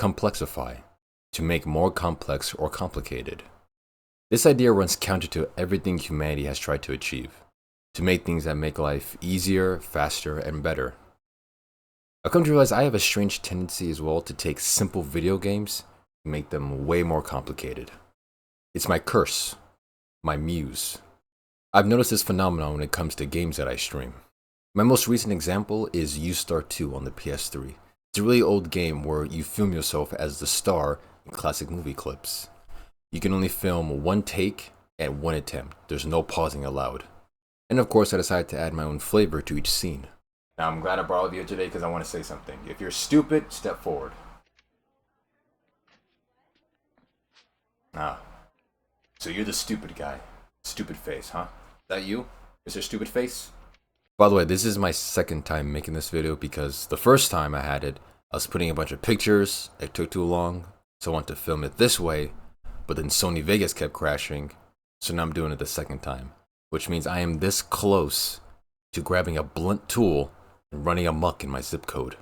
Complexify, to make more complex or complicated. This idea runs counter to everything humanity has tried to achieve, to make things that make life easier, faster, and better. I've come to realize I have a strange tendency as well to take simple video games and make them way more complicated. It's my curse, my muse. I've noticed this phenomenon when it comes to games that I stream. My most recent example is U-Star 2 on the PS3. It's a really old game where you film yourself as the star in classic movie clips. You can only film one take and one attempt. There's no pausing allowed. And of course, I decided to add my own flavor to each scene. Now, I'm glad I brought all of you here today because I want to say something. If you're stupid, step forward. So you're the stupid guy. Stupid face, huh? That you? Is there stupid face? By the way, this is my second time making this video because the first time I had it, I was putting a bunch of pictures, it took too long, so I wanted to film it this way, but then Sony Vegas kept crashing, so now I'm doing it the second time, which means I am this close to grabbing a blunt tool and running amok in my zip code.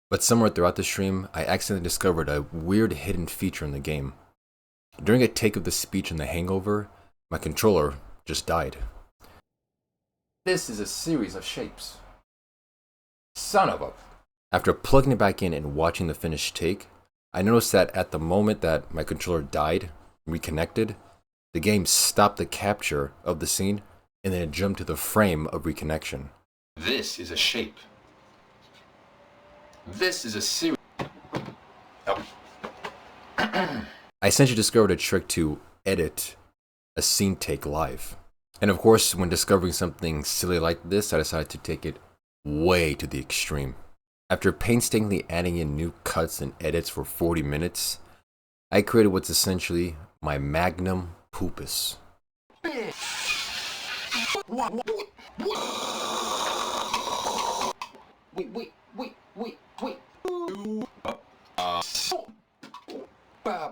But somewhere throughout the stream, I accidentally discovered a weird hidden feature in the game. During a take of the speech in The Hangover, my controller just died. This is a series of shapes. Son of a... After plugging it back in and watching the finished take, I noticed that at the moment that my controller died, reconnected, the game stopped the capture of the scene and then it jumped to the frame of reconnection. This is a shape. This is a series... Oh. I essentially discovered a trick to edit a scene take live. And of course, when discovering something silly like this, I decided to take it way to the extreme. After painstakingly adding in new cuts and edits for 40 minutes, I created what's essentially my magnum pupus.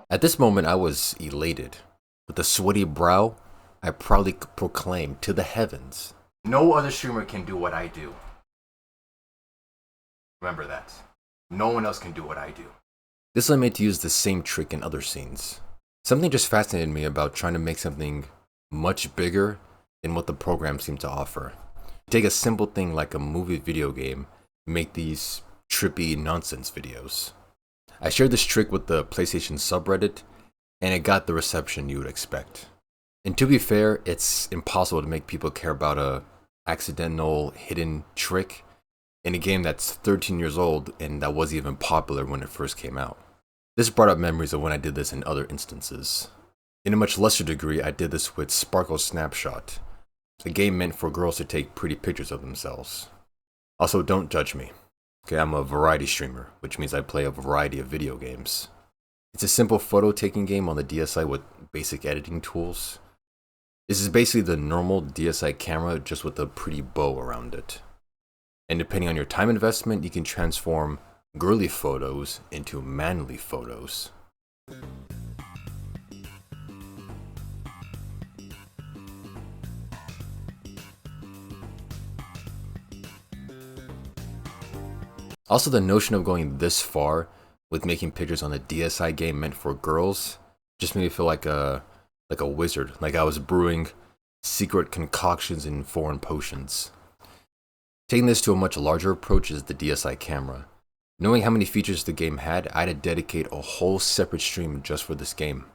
At this moment, I was elated. With a sweaty brow, I proudly proclaimed to the heavens, no other streamer can do what I do. Remember that. No one else can do what I do. This led me to use the same trick in other scenes. Something just fascinated me about trying to make something much bigger than what the program seemed to offer. Take a simple thing like a movie video game and make these trippy nonsense videos. I shared this trick with the PlayStation subreddit, and it got the reception you would expect. And to be fair, it's impossible to make people care about a accidental hidden trick in a game that's 13 years old and that wasn't even popular when it first came out. This brought up memories of when I did this in other instances. In a much lesser degree, I did this with Sparkle Snapshot, a game meant for girls to take pretty pictures of themselves. Also, don't judge me. Okay, I'm a variety streamer, which means I play a variety of video games. It's a simple photo taking game on the DSi with basic editing tools. This is basically the normal DSi camera just with a pretty bow around it. And depending on your time investment, you can transform girly photos into manly photos. Also, the notion of going this far with making pictures on a DSi game meant for girls just made me feel like a wizard, like I was brewing secret concoctions in foreign potions. Taking this to a much larger approach is the DSi camera. Knowing how many features the game had, I had to dedicate a whole separate stream just for this game.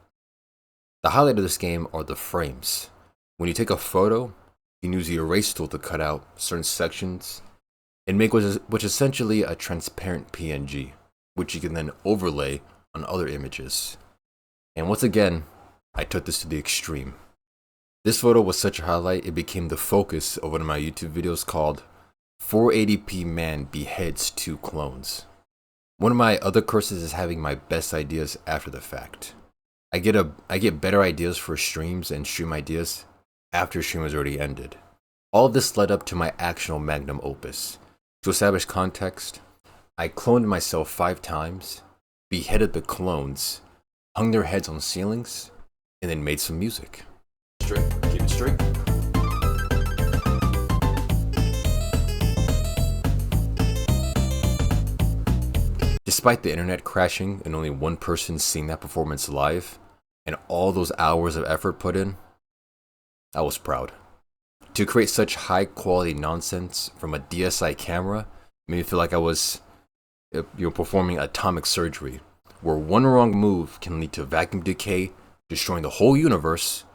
The highlight of this game are the frames. When you take a photo, you can use the erase tool to cut out certain sections and make which is essentially a transparent PNG, which you can then overlay on other images. And once again, I took this to the extreme. This photo was such a highlight, it became the focus of one of my YouTube videos called 480p Man Beheads 2 Clones. One of my other curses is having my best ideas after the fact. I get better ideas for streams and stream ideas after stream has already ended. All of this led up to my actual magnum opus. To establish context, I cloned myself 5 times, beheaded the clones, hung their heads on ceilings, and then made some music. Straight, keep it straight. Despite the internet crashing and only one person seeing that performance live, and all those hours of effort put in, I was proud. To create such high quality nonsense from a DSi camera made me feel like I was performing atomic surgery, where one wrong move can lead to vacuum decay, destroying the whole universe,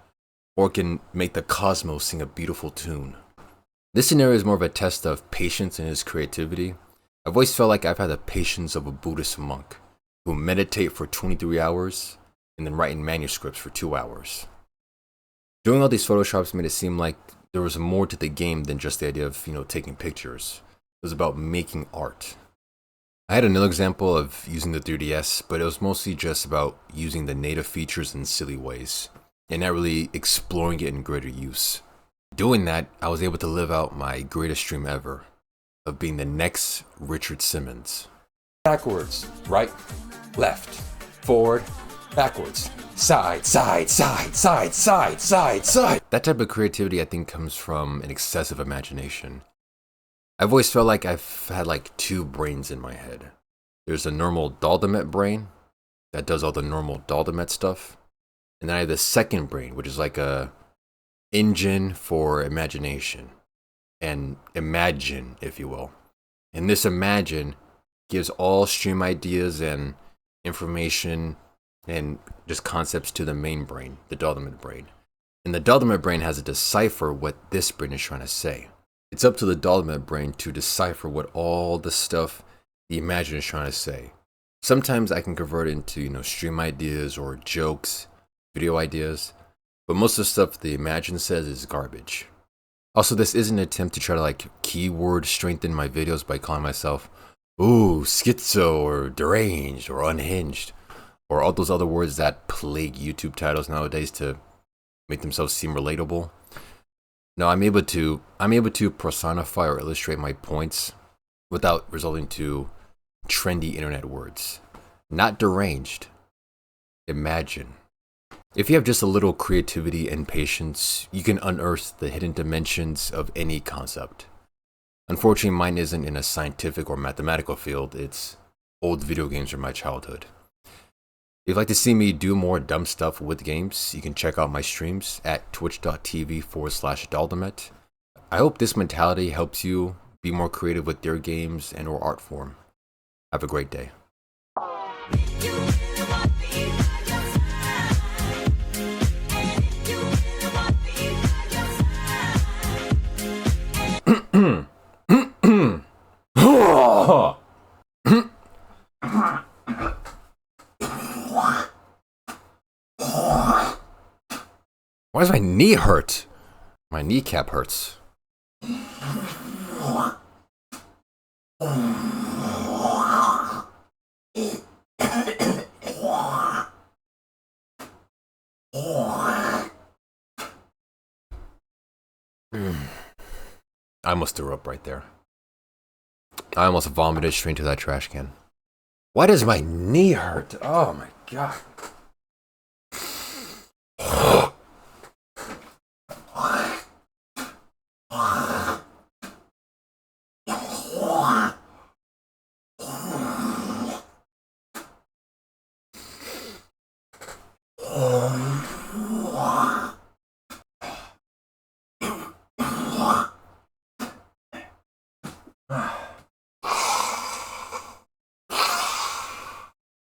or can make the cosmos sing a beautiful tune. This scenario is more of a test of patience and his creativity. I've always felt like I've had the patience of a Buddhist monk who meditate for 23 hours and then write in manuscripts for 2 hours. Doing all these photoshops made it seem like there was more to the game than just the idea of, taking pictures. It was about making art. I had another example of using the 3DS, but it was mostly just about using the native features in silly ways, and not really exploring it in greater use. Doing that, I was able to live out my greatest dream ever, of being the next Richard Simmons. Backwards, right, left, forward, backwards, side, side, side, side, side, side, side. That type of creativity I think comes from an excessive imagination. I've always felt like I've had like two brains in my head. There's a normal Daldameht brain that does all the normal Daldameht stuff. And then I have the second brain, which is like a engine for imagination. And imagine, if you will. And this imagine gives all stream ideas and information and just concepts to the main brain, the Daldameht brain. And the Daldameht brain has to decipher what this brain is trying to say. It's up to the Daldameht brain to decipher what all the stuff the Imagine is trying to say. Sometimes I can convert it into, stream ideas or jokes, video ideas, but most of the stuff the Imagine says is garbage. Also, this is an attempt to try to keyword strengthen my videos by calling myself, ooh, schizo or deranged or unhinged, or all those other words that plague YouTube titles nowadays to make themselves seem relatable. No, I'm able to personify or illustrate my points without resorting to trendy internet words. Not deranged. Imagine. If you have just a little creativity and patience, you can unearth the hidden dimensions of any concept. Unfortunately, mine isn't in a scientific or mathematical field, it's old video games from my childhood. If you'd like to see me do more dumb stuff with games, you can check out my streams at twitch.tv/Daldameht. I hope this mentality helps you be more creative with your games and or art form. Have a great day. Why does my knee hurt? My kneecap hurts. I almost threw up right there. I almost vomited straight into that trash can. Why does my knee hurt? Oh my god.